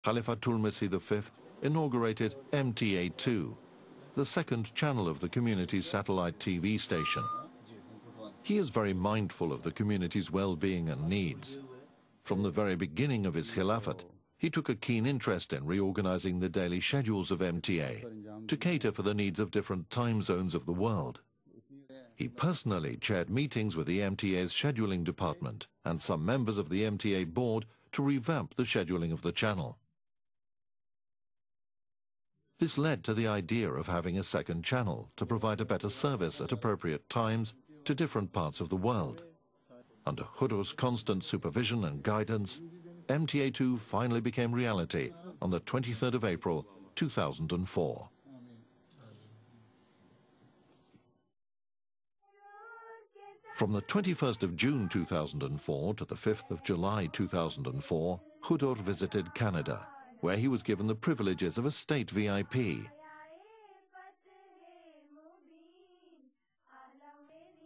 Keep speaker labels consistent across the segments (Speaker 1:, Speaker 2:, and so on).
Speaker 1: Khalifatul Massih V inaugurated MTA2, the second channel of the community's satellite TV station. He is very mindful of the community's well-being and needs. From the very beginning of his Khilafat, he took a keen interest in reorganizing the daily schedules of MTA to cater for the needs of different time zones of the world. He personally chaired meetings with the MTA's scheduling department and some members of the MTA board to revamp the scheduling of the channel. This led to the idea of having a second channel to provide a better service at appropriate times to different parts of the world. Under Hadhrat's constant supervision and guidance, MTA2 finally became reality on the 23rd of April, 2004. From the 21st of June 2004 to the 5th of July 2004, Hadhrat visited Canada, where he was given the privileges of a state VIP.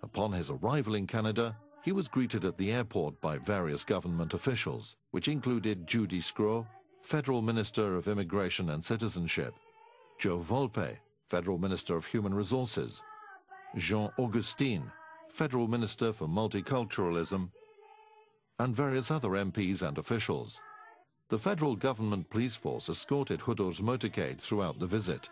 Speaker 1: Upon his arrival in Canada, he was greeted at the airport by various government officials, which included Judy Scro, Federal Minister of Immigration and Citizenship, Joe Volpe, Federal Minister of Human Resources, Jean Augustine, Federal Minister for Multiculturalism, and various other MPs and officials. The federal government police force escorted Hadhrat's motorcade throughout the visit.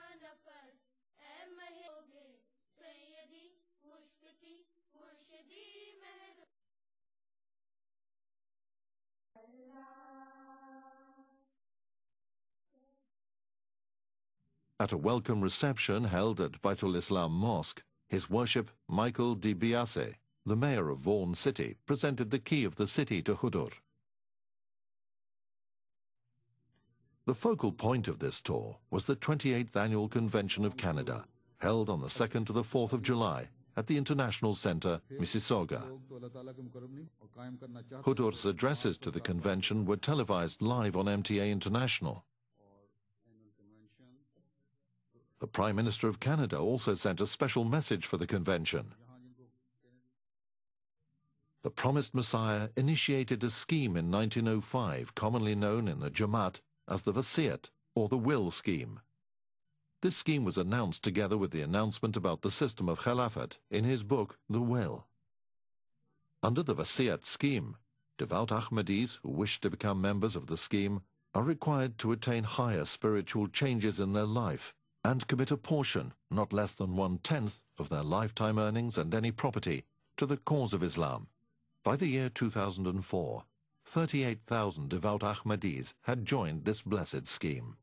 Speaker 1: At a welcome reception held at Baitul Islam Mosque, His Worship Michael Di Biase, the mayor of Vaughan City, presented the key of the city to Hadhrat. The focal point of this tour was the 28th Annual Convention of Canada, held on the 2nd to the 4th of July at the International Centre, Mississauga. Hadhrat's addresses to the convention were televised live on MTA International. The Prime Minister of Canada also sent a special message for the convention. The Promised Messiah initiated a scheme in 1905, commonly known in the Jamaat as the Wasiat, or the Will Scheme. This scheme was announced together with the announcement about the system of Khilafat in his book, The Will. Under the Wasiat scheme, devout Ahmadis who wish to become members of the scheme are required to attain higher spiritual changes in their life and commit a portion, not less than 1/10 of their lifetime earnings and any property, to the cause of Islam. By the year 2004, 38,000 devout Ahmadis had joined this blessed scheme.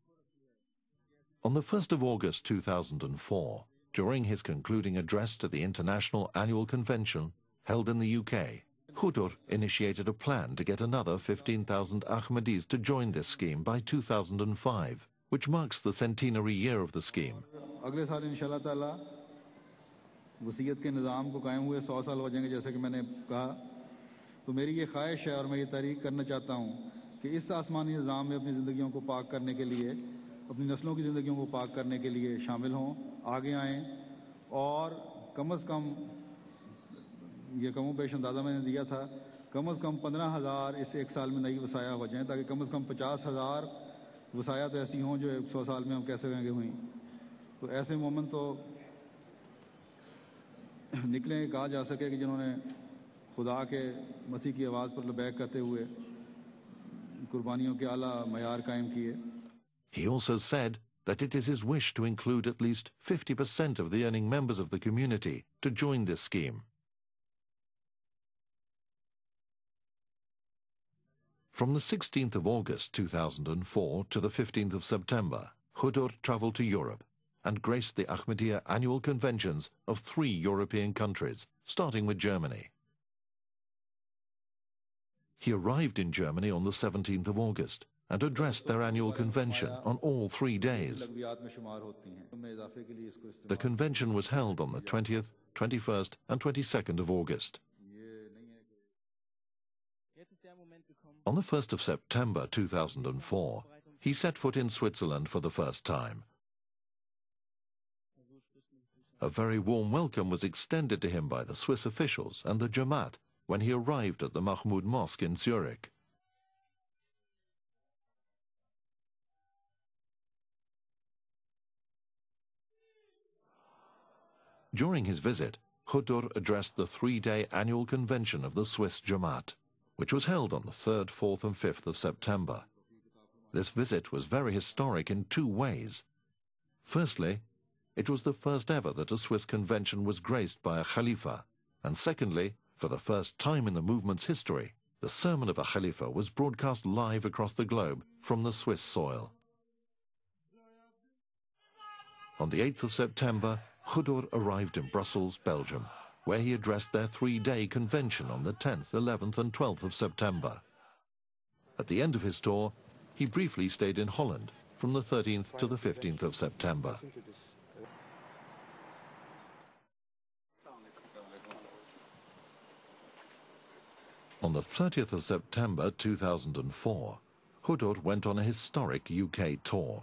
Speaker 1: On the 1st of August 2004, during his concluding address to the International Annual Convention held in the UK, Hadhrat initiated a plan to get another 15,000 Ahmadis to join this scheme by 2005, which marks the centenary year of the scheme.
Speaker 2: अगले साल इंशाल्लाह ताला वसीयत के निज़ाम को कायम हुए 100 साल हो जाएंगे, जैसे कि मैंने कहा। तो मेरी ये ख्वाहिश है और मैं ये तहरीक करना चाहता हूँ कि इस आसमानी निज़ाम में अपनी ज़िंदगियों को पाक करने के लिए, अपनी नस्लों की ज़िंदगियों को पाक करने के लिए शामिल हों, आगे आएँ और कम से कम ये कमो पेश अंदाज़ा मैंने दिया था, कम से कम 15,000 इस एक साल में नई वसाया हो जाएँ, ताकि कम से कम 50,000 वसाया तो ऐसी हों जो 100 साल में हम कैसे रहेंगे हुई। तो ऐसे मोमेंट तो निकले, कहा जा सके कि जिन्होंने खुदा के मसीह की आवाज़ पर लबैक करते हुए कुर्बानियों के आला मयार कायम किए।
Speaker 1: He also said that it is his wish to include at least 50% of the earning members of the community to join this scheme. From the 16th of August 2004 to the 15th of September, Hadhrat travelled to Europe and graced the Ahmadiyya annual conventions of 3 European countries, starting with Germany. He arrived in Germany on the 17th of August and addressed their annual convention on all 3 days. The convention was held on the 20th, 21st and 22nd of August. On the 1st of September 2004, he set foot in Switzerland for the first time. A very warm welcome was extended to him by the Swiss officials and the Jamaat when he arrived at the Mahmoud Mosque in Zurich. During his visit, Hadhrat addressed the three-day annual convention of the Swiss Jamaat, which was held on the 3rd, 4th and 5th of September. This visit was very historic in two ways. Firstly, it was the first ever that a Swiss convention was graced by a Khalifa, and secondly, for the first time in the movement's history, the sermon of a Khalifa was broadcast live across the globe from the Swiss soil. On the 8th of September, Hadhrat arrived in Brussels, Belgium, where he addressed their three-day convention on the 10th, 11th and 12th of September. At the end of his tour, he briefly stayed in Holland from the 13th to the 15th of September. On the 30th of September 2004, Hadhrat went on a historic UK tour.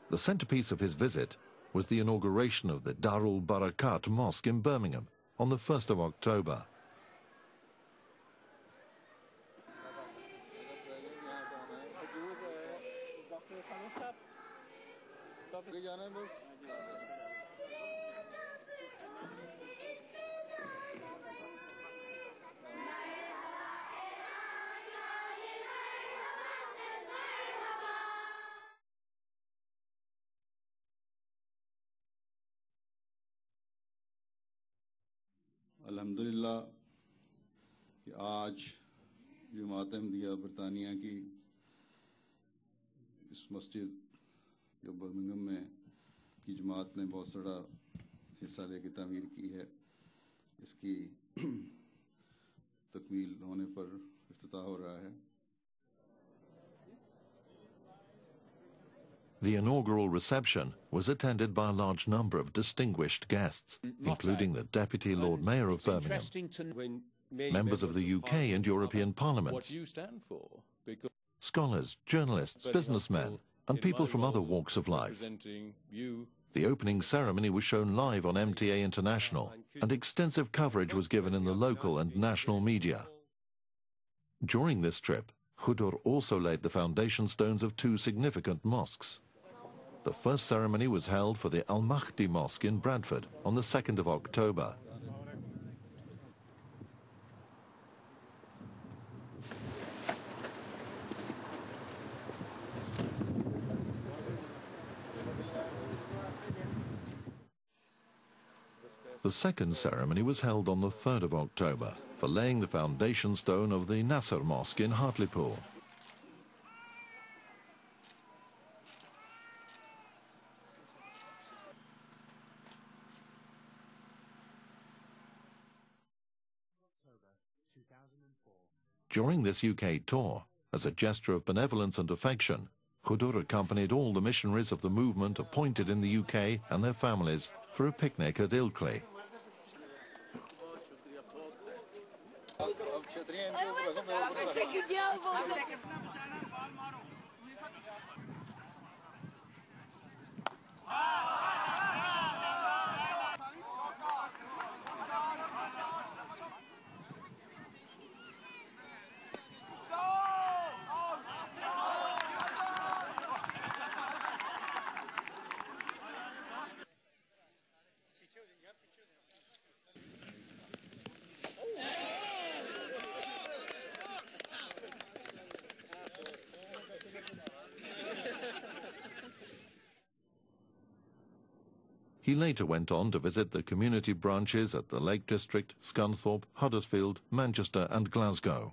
Speaker 1: The centrepiece of his visit was the inauguration of the Darul Barakat Mosque in Birmingham on the 1st of October.
Speaker 2: अल्हम्दुलिल्लाह कि आज जमात-ए-अहमदिय्या बरतानिया की इस मस्जिद जो Birmingham में की जमात ने बहुत बड़ा हिस्सा लेकर तामीर की है, इसकी तकमील होने पर इफ्तिताह हो रहा है।
Speaker 1: The inaugural reception was attended by a large number of distinguished guests, including the Deputy Lord Mayor of Birmingham, members of the UK and European parliaments, scholars, journalists, businessmen, and people from other walks of life. The opening ceremony was shown live on MTA International, and extensive coverage was given in the local and national media. During this trip, Hadhrat also laid the foundation stones of two significant mosques. The first ceremony was held for the Al-Mahdi Mosque in Bradford on the 2nd of October. The second ceremony was held on the 3rd of October for laying the foundation stone of the Nasser Mosque in Hartlepool. During this UK tour, as a gesture of benevolence and affection, Hadhrat accompanied all the missionaries of the movement appointed in the UK and their families for a picnic at Ilkley. He later went on to visit the community branches at the Lake District, Scunthorpe, Huddersfield, Manchester and Glasgow.